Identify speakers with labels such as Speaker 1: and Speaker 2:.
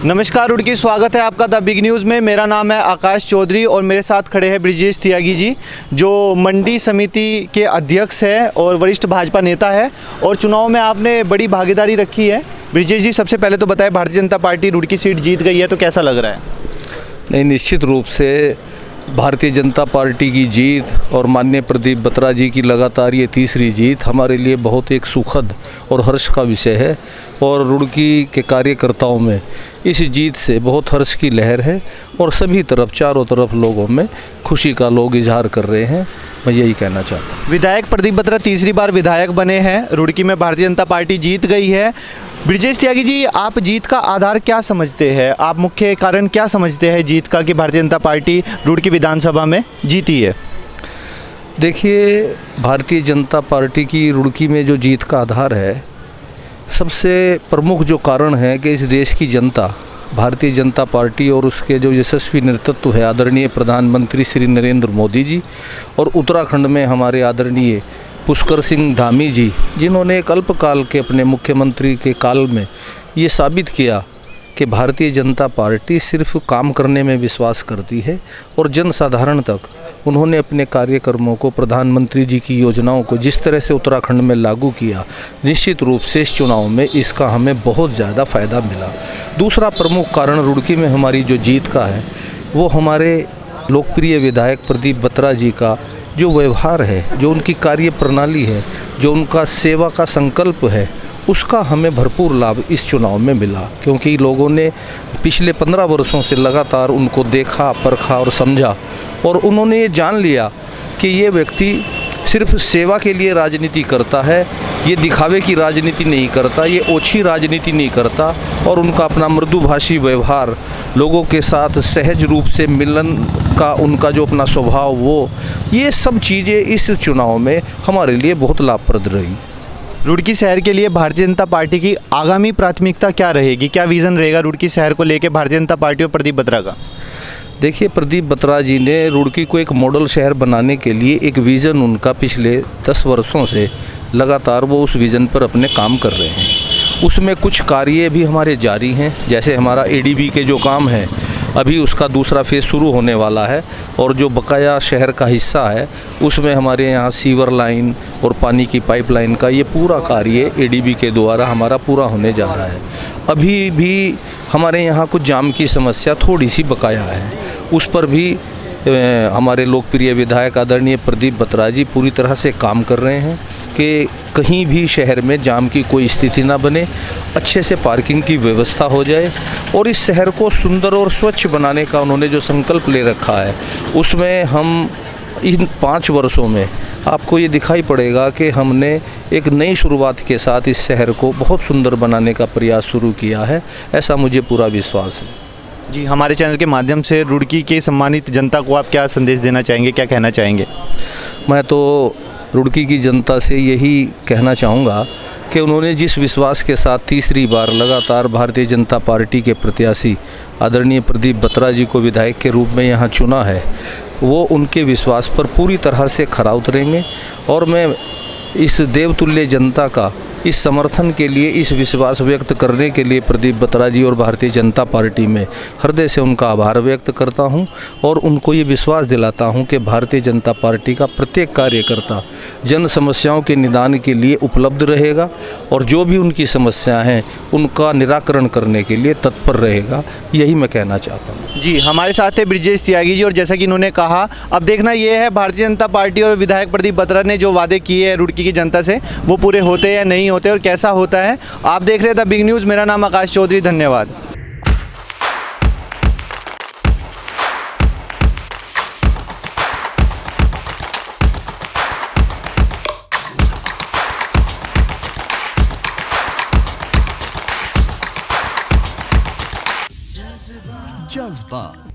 Speaker 1: नमस्कार रुड़की, स्वागत है आपका द बिग न्यूज़ में। मेरा नाम है आकाश चौधरी और मेरे साथ खड़े हैं ब्रिजेश त्यागी जी, जो मंडी समिति के अध्यक्ष है और वरिष्ठ भाजपा नेता है और चुनाव में आपने बड़ी भागीदारी रखी है। ब्रिजेश जी, सबसे पहले तो बताएं, भारतीय जनता पार्टी रुड़की सीट जीत गई है तो कैसा लग रहा है?
Speaker 2: नहीं, निश्चित रूप से भारतीय जनता पार्टी की जीत और माननीय प्रदीप बत्रा जी की लगातार ये तीसरी जीत हमारे लिए बहुत एक सुखद और हर्ष का विषय है और रुड़की के कार्यकर्ताओं में इस जीत से बहुत हर्ष की लहर है और सभी तरफ, चारों तरफ लोगों में खुशी का लोग इजहार कर रहे हैं। मैं यही कहना चाहता हूँ।
Speaker 1: विधायक प्रदीप बत्रा तीसरी बार विधायक बने हैं, रुड़की में भारतीय जनता पार्टी जीत गई है। ब्रिजेश त्यागी जी, आप जीत का आधार क्या समझते हैं? आप मुख्य कारण क्या समझते हैं जीत का कि भारतीय जनता पार्टी रुड़की विधानसभा में जीती है?
Speaker 2: देखिए, भारतीय जनता पार्टी की रुड़की में जो जीत का आधार है, सबसे प्रमुख जो कारण है कि इस देश की जनता भारतीय जनता पार्टी और उसके जो यशस्वी नेतृत्व है आदरणीय प्रधानमंत्री श्री नरेंद्र मोदी जी और उत्तराखंड में हमारे आदरणीय पुष्कर सिंह धामी जी, जिन्होंने एक अल्पकाल के अपने मुख्यमंत्री के काल में ये साबित किया कि भारतीय जनता पार्टी सिर्फ काम करने में विश्वास करती है और जनसाधारण तक उन्होंने अपने कार्यक्रमों को, प्रधानमंत्री जी की योजनाओं को जिस तरह से उत्तराखंड में लागू किया, निश्चित रूप से इस चुनाव में इसका हमें बहुत ज़्यादा फ़ायदा मिला। दूसरा प्रमुख कारण रुड़की में हमारी जो जीत का है वो हमारे लोकप्रिय विधायक प्रदीप बत्रा जी का जो व्यवहार है, जो उनकी कार्य प्रणाली है, जो उनका सेवा का संकल्प है, उसका हमें भरपूर लाभ इस चुनाव में मिला, क्योंकि लोगों ने पिछले 15 वर्षों से लगातार उनको देखा, परखा और समझा और उन्होंने ये जान लिया कि ये व्यक्ति सिर्फ सेवा के लिए राजनीति करता है, ये दिखावे की राजनीति नहीं करता, ये ओछी राजनीति नहीं करता और उनका अपना मृदुभाषी व्यवहार, लोगों के साथ सहज रूप से मिलन का उनका जो अपना स्वभाव, वो ये सब चीज़ें इस चुनाव में हमारे लिए बहुत लाभप्रद रही।
Speaker 1: रुड़की शहर के लिए भारतीय जनता पार्टी की आगामी प्राथमिकता क्या रहेगी? क्या विज़न रहेगा रुड़की शहर को लेकर भारतीय जनता पार्टी और प्रदीप बत्रा का?
Speaker 2: देखिए, प्रदीप बत्रा जी ने रुड़की को एक मॉडल शहर बनाने के लिए एक विज़न उनका पिछले 10 वर्षों से लगातार वो उस विज़न पर अपने काम कर रहे हैं। उसमें कुछ कार्य भी हमारे जारी हैं, जैसे हमारा एडीबी के जो काम है अभी उसका दूसरा फेज़ शुरू होने वाला है और जो बकाया शहर का हिस्सा है उसमें हमारे यहाँ सीवर लाइन और पानी की पाइपलाइन का ये पूरा कार्य एडीबी के द्वारा हमारा पूरा होने जा रहा है। अभी भी हमारे यहाँ कुछ जाम की समस्या थोड़ी सी बकाया है, उस पर भी हमारे लोकप्रिय विधायक आदरणीय प्रदीप बत्रा जी पूरी तरह से काम कर रहे हैं कि कहीं भी शहर में जाम की कोई स्थिति ना बने, अच्छे से पार्किंग की व्यवस्था हो जाए और इस शहर को सुंदर और स्वच्छ बनाने का उन्होंने जो संकल्प ले रखा है, उसमें हम इन 5 वर्षों में आपको ये दिखाई पड़ेगा कि हमने एक नई शुरुआत के साथ इस शहर को बहुत सुंदर बनाने का प्रयास शुरू किया है, ऐसा मुझे पूरा विश्वास है।
Speaker 1: जी, हमारे चैनल के माध्यम से रुड़की के सम्मानित जनता को आप क्या संदेश देना चाहेंगे, क्या कहना चाहेंगे?
Speaker 2: मैं तो रुड़की की जनता से यही कहना चाहूँगा कि उन्होंने जिस विश्वास के साथ तीसरी बार लगातार भारतीय जनता पार्टी के प्रत्याशी आदरणीय प्रदीप बत्रा जी को विधायक के रूप में यहाँ चुना है, वो उनके विश्वास पर पूरी तरह से खरा उतरेंगे और मैं इस देवतुल्य जनता का इस समर्थन के लिए, इस विश्वास व्यक्त करने के लिए प्रदीप बत्रा जी और भारतीय जनता पार्टी में हृदय से उनका आभार व्यक्त करता हूं और उनको ये विश्वास दिलाता हूं कि भारतीय जनता पार्टी का प्रत्येक कार्यकर्ता जन समस्याओं के निदान के लिए उपलब्ध रहेगा और जो भी उनकी समस्याएं हैं उनका निराकरण करने के लिए तत्पर रहेगा। यही मैं कहना चाहता हूँ।
Speaker 1: जी, हमारे साथ है ब्रिजेश त्यागी जी और जैसा कि इन्होंने कहा, अब देखना ये है भारतीय जनता पार्टी और विधायक प्रदीप बत्रा ने जो वादे किए हैं रुड़की की जनता से, वो पूरे होते या नहीं होते और कैसा होता है। आप देख रहे थे द बिग न्यूज़। मेरा नाम आकाश चौधरी, धन्यवाद।
Speaker 3: जज्बा